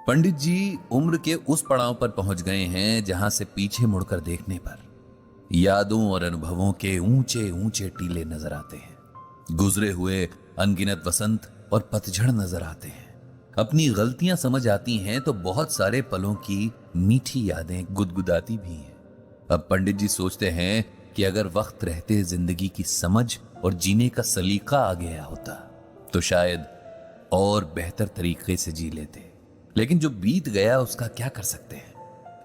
पंडित जी उम्र के उस पड़ाव पर पहुंच गए हैं जहां से पीछे मुड़कर देखने पर यादों और अनुभवों के ऊंचे ऊंचे टीले नजर आते हैं। गुजरे हुए अनगिनत वसंत और पतझड़ नजर आते हैं। अपनी गलतियां समझ आती हैं तो बहुत सारे पलों की मीठी यादें गुदगुदाती भी हैं। अब पंडित जी सोचते हैं कि अगर वक्त रहते जिंदगी की समझ और जीने का सलीका आ गया होता तो शायद और बेहतर तरीके से जी लेते। लेकिन जो बीत गया उसका क्या कर सकते हैं।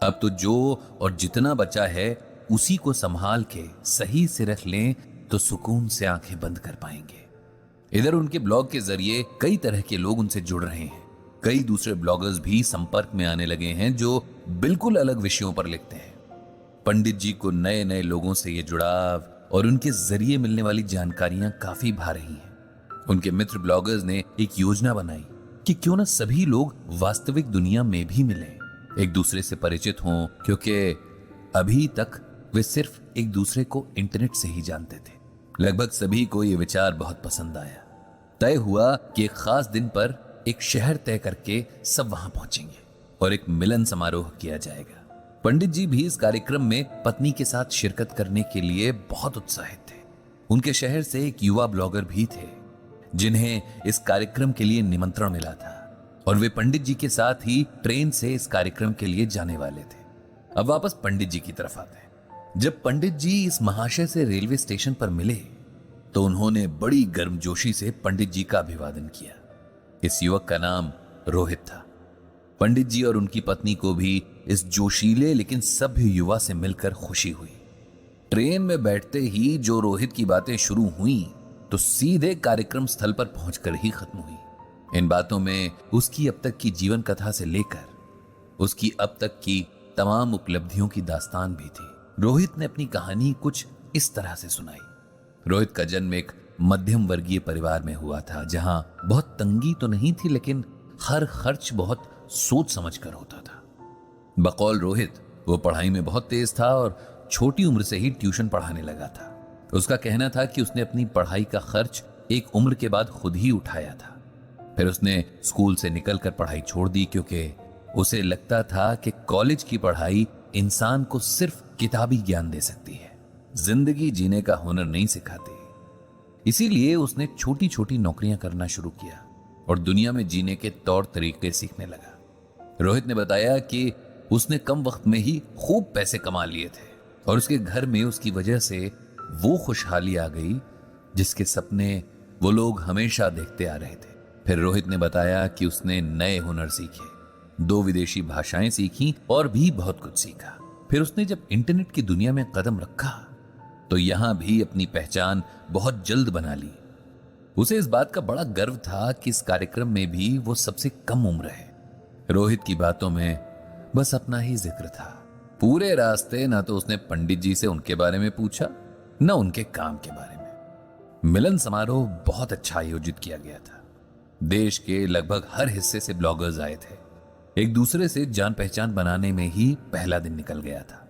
अब तो जो और जितना बचा है उसी को संभाल के सही से रख लें तो सुकून से आंखें बंद कर पाएंगे। इधर उनके ब्लॉग के जरिए कई तरह के लोग उनसे जुड़ रहे हैं। कई दूसरे ब्लॉगर्स भी संपर्क में आने लगे हैं जो बिल्कुल अलग विषयों पर लिखते हैं। पंडित जी को नए नए लोगों से ये जुड़ाव और उनके जरिए मिलने वाली जानकारियां काफी भा रही हैं। उनके मित्र ब्लॉगर्स ने एक योजना बनाई कि क्यों ना सभी लोग वास्तविक दुनिया में भी मिलें, एक दूसरे से परिचित हों, क्योंकि अभी तक वे सिर्फ एक दूसरे को इंटरनेट से ही जानते थे। लगभग सभी को यह विचार बहुत पसंद आया। तय हुआ कि एक खास दिन पर एक शहर तय करके सब वहां पहुंचेंगे और एक मिलन समारोह किया जाएगा। पंडित जी भी इस कार्यक्रम में पत्नी के साथ शिरकत करने के लिए बहुत उत्साहित थे। उनके शहर से एक युवा ब्लॉगर भी थे जिन्हें इस कार्यक्रम के लिए निमंत्रण मिला था और वे पंडित जी के साथ ही ट्रेन से इस कार्यक्रम के लिए जाने वाले थे। अब वापस पंडित जी की तरफ आते हैं। जब पंडित जी इस महाशय से रेलवे स्टेशन पर मिले तो उन्होंने बड़ी गर्मजोशी से पंडित जी का अभिवादन किया। इस युवक का नाम रोहित था। पंडित जी और उनकी पत्नी को भी इस जोशीले लेकिन सभ्य युवा से मिलकर खुशी हुई। ट्रेन में बैठते ही जो रोहित की बातें शुरू हुई तो सीधे कार्यक्रम स्थल पर पहुंचकर ही खत्म हुई। इन बातों में उसकी अब तक की जीवन कथा से लेकर उसकी अब तक की तमाम उपलब्धियों की दास्तान भी थी। रोहित ने अपनी कहानी कुछ इस तरह से सुनाई। रोहित का जन्म एक मध्यम वर्गीय परिवार में हुआ था जहां बहुत तंगी तो नहीं थी लेकिन हर खर्च बहुत सोच समझ कर होता था। बकौल रोहित वो पढ़ाई में बहुत तेज था और छोटी उम्र से ही ट्यूशन पढ़ाने लगा था। उसका कहना था कि उसने अपनी पढ़ाई का खर्च एक उम्र के बाद खुद ही उठाया था। फिर उसने स्कूल से निकलकर पढ़ाई छोड़ दी क्योंकि उसे लगता था कि कॉलेज की पढ़ाई इंसान को सिर्फ किताबी ज्ञान दे सकती है, जिंदगी जीने का हुनर नहीं सिखाती। इसीलिए उसने छोटी छोटी नौकरियां करना शुरू किया और दुनिया में जीने के तौर तरीके सीखने लगा। रोहित ने बताया कि उसने कम वक्त में ही खूब पैसे कमा लिए थे और उसके घर में उसकी वजह से वो खुशहाली आ गई जिसके सपने वो लोग हमेशा देखते आ रहे थे। फिर रोहित ने बताया कि उसने नए हुनर सीखे, 2 विदेशी भाषाएं सीखी और भी बहुत कुछ सीखा। फिर उसने जब इंटरनेट की दुनिया में कदम रखा तो यहां भी अपनी पहचान बहुत जल्द बना ली। उसे इस बात का बड़ा गर्व था कि इस कार्यक्रम में भी वो सबसे कम उम्र है। रोहित की बातों में बस अपना ही जिक्र था। पूरे रास्ते ना तो उसने पंडित जी से उनके बारे में पूछा न उनके काम के बारे में। मिलन समारोह बहुत अच्छा आयोजित किया गया था। देश के लगभग हर हिस्से से ब्लॉगर्स आए थे। एक दूसरे से जान पहचान बनाने में ही पहला दिन निकल गया था।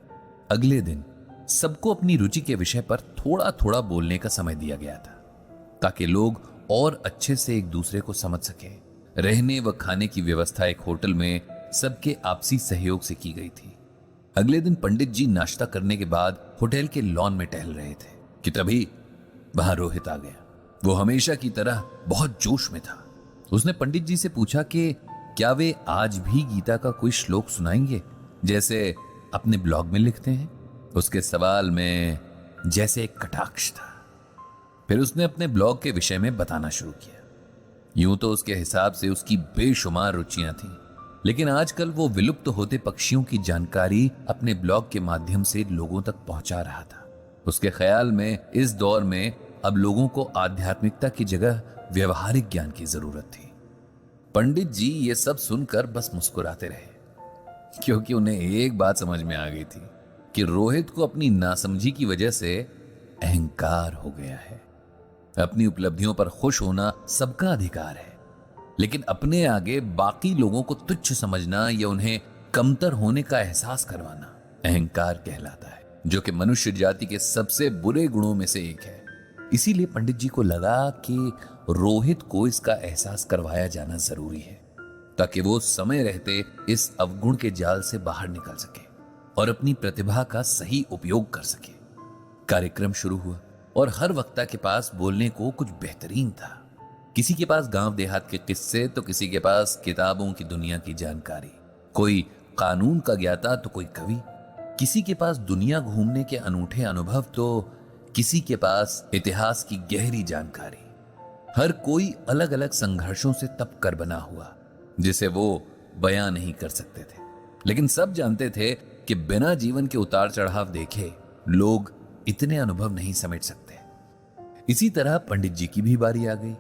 अगले दिन सबको अपनी रुचि के विषय पर थोड़ा थोड़ा बोलने का समय दिया गया था ताकि लोग और अच्छे से एक दूसरे को समझ सकें। रहने व खाने की व्यवस्था एक होटल में सबके आपसी सहयोग से की गई थी। अगले दिन पंडित जी नाश्ता करने के बाद होटल के लॉन में टहल रहे थे कि तभी वहां रोहित आ गया। वो हमेशा की तरह बहुत जोश में था। उसने पंडित जी से पूछा कि क्या वे आज भी गीता का कोई श्लोक सुनाएंगे जैसे अपने ब्लॉग में लिखते हैं। उसके सवाल में जैसे एक कटाक्ष था। फिर उसने अपने ब्लॉग के विषय में बताना शुरू किया। यूं तो उसके हिसाब से उसकी बेशुमार रुचियां थीं, लेकिन आजकल वो विलुप्त होते पक्षियों की जानकारी अपने ब्लॉग के माध्यम से लोगों तक पहुंचा रहा था। उसके ख्याल में इस दौर में अब लोगों को आध्यात्मिकता की जगह व्यवहारिक ज्ञान की जरूरत थी। पंडित जी ये सब सुनकर बस मुस्कुराते रहे क्योंकि उन्हें एक बात समझ में आ गई थी कि रोहित को अपनी नासमझी की वजह से अहंकार हो गया है। अपनी उपलब्धियों पर खुश होना सबका अधिकार है, लेकिन अपने आगे बाकी लोगों को तुच्छ समझना या उन्हें कमतर होने का एहसास करवाना अहंकार कहलाता है, जो कि मनुष्य जाति के सबसे बुरे गुणों में से एक है। इसीलिए पंडित जी को लगा कि रोहित को इसका एहसास करवाया जाना जरूरी है। ताकि वो समय रहते इस अवगुण के जाल से बाहर निकल सके और अपनी प्रतिभा का सही उपयोग कर सके। कार्यक्रम शुरू हुआ और हर वक्ता के पास बोलने को कुछ बेहतरीन था। किसी के पास गांव देहात के किस्से तो किसी के पास किताबों की दुनिया की जानकारी, कोई कानून का ज्ञाता तो कोई कवि, किसी के पास दुनिया घूमने के अनूठे अनुभव तो किसी के पास इतिहास की गहरी जानकारी। हर कोई अलग अलग संघर्षों से तप कर बना हुआ जिसे वो बयां नहीं कर सकते थे, लेकिन सब जानते थे कि बिना जीवन के उतार चढ़ाव देखे लोग इतने अनुभव नहीं समेट सकते। इसी तरह पंडित जी की भी बारी आ गई।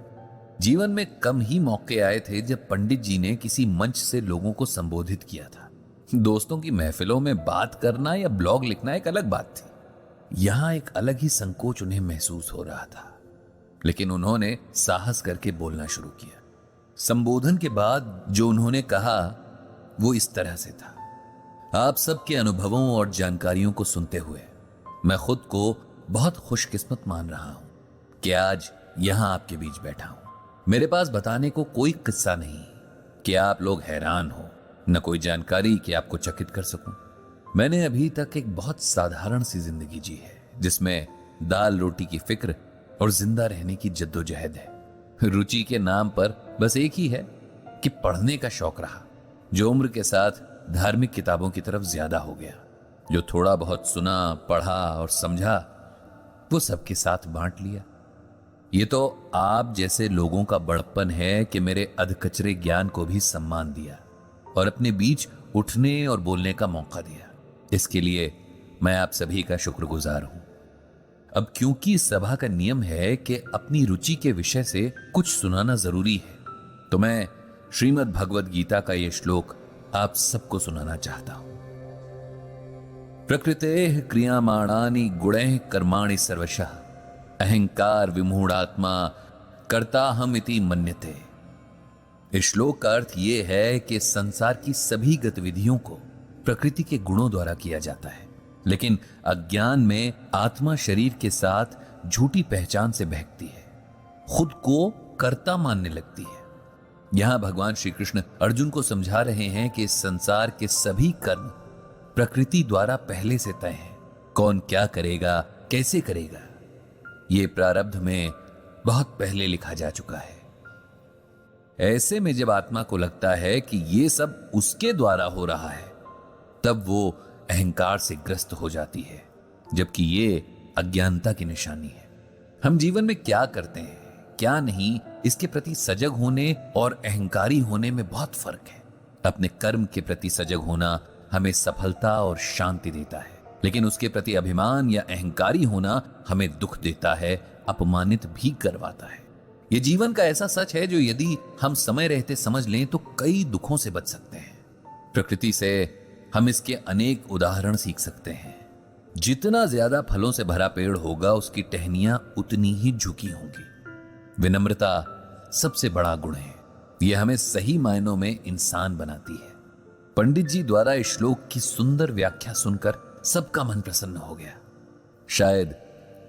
जीवन में कम ही मौके आए थे जब पंडित जी ने किसी मंच से लोगों को संबोधित किया था। दोस्तों की महफिलों में बात करना या ब्लॉग लिखना एक अलग बात थी। यहां एक अलग ही संकोच उन्हें महसूस हो रहा था, लेकिन उन्होंने साहस करके बोलना शुरू किया। संबोधन के बाद जो उन्होंने कहा वो इस तरह से था। आप सबके अनुभवों और जानकारियों को सुनते हुए मैं खुद को बहुत खुशकिस्मत मान रहा हूं कि आज यहां आपके बीच बैठा हूं। मेरे पास बताने को कोई किस्सा नहीं कि आप लोग हैरान हो, न कोई जानकारी कि आपको चकित कर सकूं। मैंने अभी तक एक बहुत साधारण सी जिंदगी जी है, जिसमें दाल रोटी की फिक्र और जिंदा रहने की जद्दोजहद है। रुचि के नाम पर बस एक ही है कि पढ़ने का शौक रहा, जो उम्र के साथ धार्मिक किताबों की तरफ ज्यादा हो गया। जो थोड़ा बहुत सुना, पढ़ा और समझा वो सबके साथ बांट लिया। ये तो आप जैसे लोगों का बड़प्पन है कि मेरे अधकचरे ज्ञान को भी सम्मान दिया और अपने बीच उठने और बोलने का मौका दिया। इसके लिए मैं आप सभी का शुक्रगुजार हूं। अब क्योंकि इस सभा का नियम है कि अपनी रुचि के विषय से कुछ सुनाना जरूरी है, तो मैं श्रीमद् भगवद गीता का यह श्लोक आप सबको सुनाना चाहता हूं। प्रकृतेः क्रियमाणानि गुणैः कर्माणि सर्वशः अहंकार विमूढ़ात्मा कर्ताहम् इति मन्यते। इस श्लोक का अर्थ यह है कि संसार की सभी गतिविधियों को प्रकृति के गुणों द्वारा किया जाता है, लेकिन अज्ञान में आत्मा शरीर के साथ झूठी पहचान से बहकती है, खुद को कर्ता मानने लगती है। यहां भगवान श्री कृष्ण अर्जुन को समझा रहे हैं कि इस संसार के सभी कर्म प्रकृति द्वारा पहले से तय हैं। कौन क्या करेगा, कैसे करेगा, ये प्रारब्ध में बहुत पहले लिखा जा चुका है। ऐसे में जब आत्मा को लगता है कि ये सब उसके द्वारा हो रहा है, तब वो अहंकार से ग्रस्त हो जाती है, जबकि ये अज्ञानता की निशानी है। हम जीवन में क्या करते हैं, क्या नहीं, इसके प्रति सजग होने और अहंकारी होने में बहुत फर्क है। अपने कर्म के प्रति सजग होना हमें सफलता और शांति देता है, लेकिन उसके प्रति अभिमान या अहंकारी होना हमें दुख देता है, अपमानित भी करवाता है। यह जीवन का ऐसा सच है जो यदि हम समय रहते समझ लें तो कई दुखों से बच सकते हैं। प्रकृति से हम इसके अनेक उदाहरण सीख सकते हैं। जितना ज्यादा फलों से भरा पेड़ होगा, उसकी टहनियां उतनी ही झुकी होंगी। विनम्रता सबसे बड़ा गुण है, यह हमें सही मायनों में इंसान बनाती है। पंडित जी द्वारा इस श्लोक की सुंदर व्याख्या सुनकर सबका मन प्रसन्न हो गया। शायद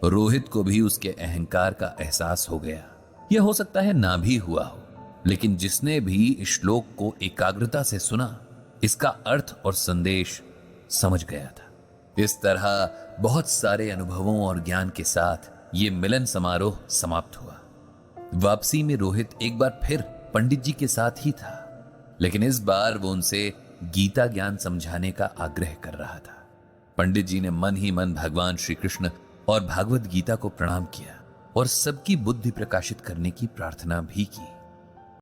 रोहित को भी उसके अहंकार का एहसास हो गया। यह हो सकता है ना भी हुआ हो, लेकिन जिसने भी इस श्लोक को एकाग्रता से सुना, इसका अर्थ और संदेश समझ गया था। इस तरह बहुत सारे अनुभवों और ज्ञान के साथ ये मिलन समारोह समाप्त हुआ। वापसी में रोहित एक बार फिर पंडित जी के साथ ही था, लेकिन इस बार वो उनसे गीता ज्ञान समझाने का आग्रह कर रहा था। पंडित जी ने मन ही मन भगवान श्री कृष्ण और भागवत गीता को प्रणाम किया और सबकी बुद्धि प्रकाशित करने की प्रार्थना भी की।